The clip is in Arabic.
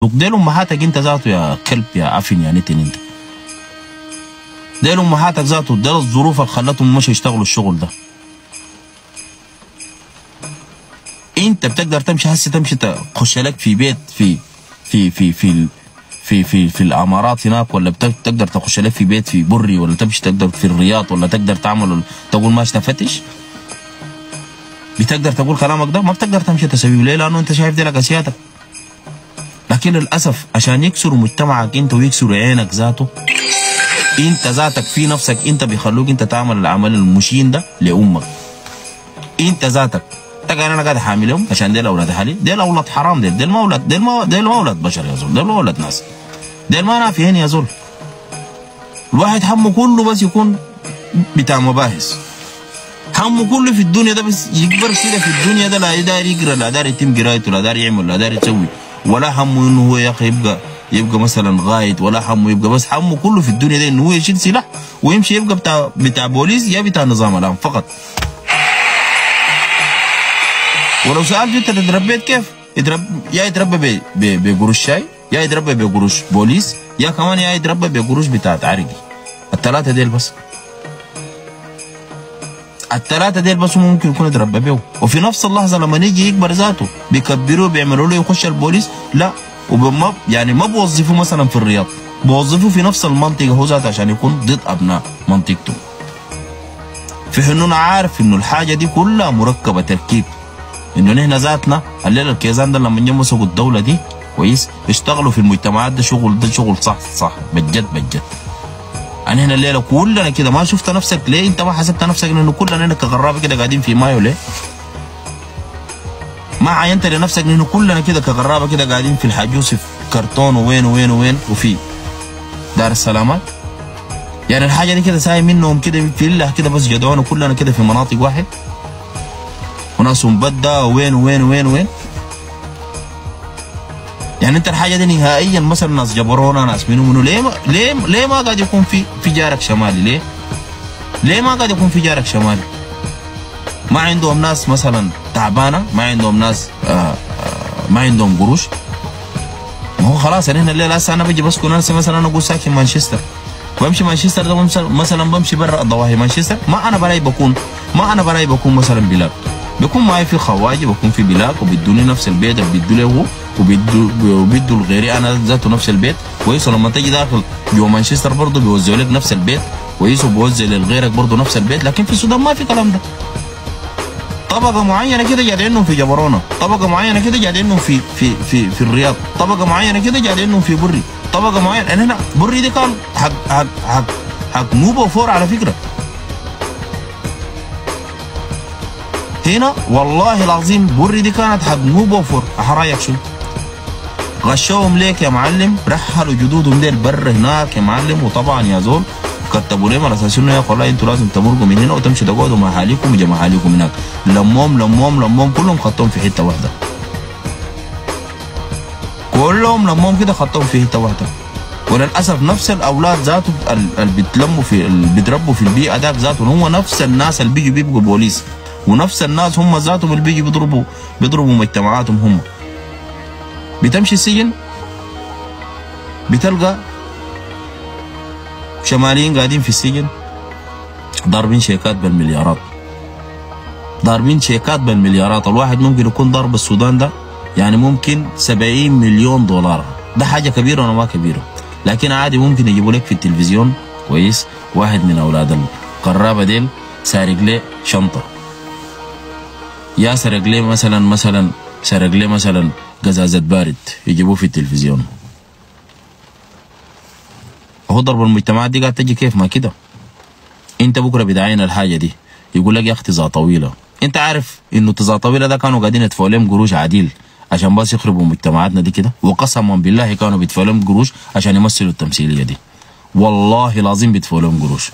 ديل امهاتك انت ذاته يا كلب يا عفن يا نتن انت. ديل امهاتك ذاته، ديل الظروف اللي خلتهم مش يشتغلوا الشغل ده. انت بتقدر تمشي هسه، تمشي تخش لك في بيت في في في في في في في الامارات هناك، ولا بتقدر تخش لك في بيت في بري، ولا تمشي تقدر في الرياض، ولا تقدر تعمل تقول ماشي تفتش؟ بتقدر تقول كلامك ده؟ ما بتقدر تمشي تسويه. ليه؟ لانه انت شايف دي لك اسيادك. لكن للاسف عشان يكسروا مجتمعك انت ويكسروا عينك ذاته، انت ذاتك في نفسك انت بيخلوك انت تعمل العمل المشين ده لامك. انت ذاتك انا قاعد حاملهم عشان ديل اولاد حالي، ديل اولاد حرام، ديل ما اولاد، ديل ما اولاد بشر يا زول، ديل ما اولاد ناس، ديل ما نافعين يا زول. الواحد همه كله بس يكون بتاع مباحث، همه كله في الدنيا ده بس يكبر كده في الدنيا ده، لا داير يقرا، لا داير يتم قرايته، لا داير يعمل، لا داير يسوي، ولا همه انه هو يا اخي يبقى مثلا غايد، ولا همه يبقى، بس همه كله في الدنيا ده انه هو يشيل سلاح ويمشي يبقى بتاع بوليس يا بتاع نظام الامن فقط. ولو سالته انت اتربيت كيف؟ يا يتربى بقروش شاي، يا يتربى بقروش بوليس، يا كمان يا يتربى بقروش بتاعت عرقي. الثلاثه ديل بس، الثلاثه ديل بس ممكن يكون يتربى بيه. وفي نفس اللحظه لما يجي يكبر ذاته بيكبروه، بيعملوا له يخش البوليس، لا وما يعني ما بوظفوه مثلا في الرياض، بوظفوه في نفس المنطقه هو ذاته عشان يكون ضد ابناء منطقته. في حنون عارف انه الحاجه دي كلها مركبه تركيب، انه نحن ذاتنا الليله الكيزان ده لما يمسكوا الدوله دي كويس اشتغلوا في المجتمعات ده شغل، ده شغل صح بجد بجد. يعني هنا الليله كلنا كده ما شفت نفسك ليه؟ انت ما حسبت نفسك انه كلنا هنا كغرابه كده قاعدين في مايو ليه؟ ما عينت لنفسك انه كلنا كده كغرابه كده قاعدين في الحجوز في كرتون وين وين وين وفي دار السلامات؟ يعني الحاجه دي كده ساي منهم كده في الله كده بس جدعون كلنا كده في مناطق واحد، وناسهم بدة وين وين وين وين. يعني انت الحاجه دي نهائيا مثلا ناس جبرونا ناس منو ليه ما قاعد يكون في جارك شمالي؟ ليه ما قاعد يكون في جارك شمالي؟ ما عندهم ناس مثلا تعبانه، ما عندهم ناس ما عندهم قروش. ما هو خلاص يعني هنا الليله هسه انا بجي بسكن مثلا انا اقول ساكن مانشستر، بمشي مانشستر ده مثلا بمشي برا ضواحي مانشستر، ما انا براي بكون مثلا بلاد، بيكون معي في خواجه، بكون في بلاد وبيدوني نفس البيت اللي بيدوا له هو، وبيدوا لغيري انا ذاته نفس البيت كويس. ولما تيجي داخل جوا مانشستر برضه بيوزعوا لك نفس البيت كويس، وبيوزع لغيرك برضه نفس البيت. لكن في السودان ما في كلام ده. طبقه معينه كده قاعدينهم في جبرونه، طبقه معينه كده قاعدينهم في الرياض، طبقه معينه كده قاعدينهم في بري، طبقه معينه. يعني هنا بري دي كان حق نوبه وفور على فكره. هنا والله العظيم بري دي كانت حق نوبه وفور. رايك شو؟ غشوهم ليك يا معلم، رحلوا جدودهم ديل برا هناك يا معلم. وطبعا يا زول كتبوا لهم على اساس انه يا اخي والله انتوا لازم تمرقوا من هنا وتمشوا تقعدوا مع اهاليكم وجماع اهاليكم هناك. لمهم كلهم خطوهم في حته واحده، كلهم لمهم كده خطوهم في حته واحده. وللاسف نفس الاولاد ذاته اللي بيتربوا في البيئه ذاك ذاته هو نفس الناس اللي بيجوا بيبقوا بوليس، ونفس الناس هم ذاتهم اللي بيجوا بيضربوا مجتمعاتهم. هم بتمشي السجن بتلقى شماليين قاعدين في السجن ضاربين شيكات بالمليارات، ضاربين شيكات بالمليارات. الواحد ممكن يكون ضرب السودان ده يعني ممكن 70 مليون دولار، ده حاجه كبيره ولا ما كبيره؟ لكن عادي ممكن يجيبوا لك في التلفزيون كويس واحد من اولاد القرابه ديل سارق له شنطه، يا سرق ليه مثلا سرق ليه مثلا قزازة بارد، يجيبوه في التلفزيون. هو ضرب المجتمعات دي قاعد تجي كيف ما كده. انت بكره بدعين الحاجه دي يقول لك يا اختي تزا طويله. انت عارف انه تزا طويله ده كانوا قاعدين يدفعوا لهم قروش عديل عشان بس يخربوا مجتمعاتنا دي كده، وقسما بالله كانوا بيدفعوا لهم قروش عشان يمثلوا التمثيليه دي. والله العظيم بيدفعوا لهم قروش.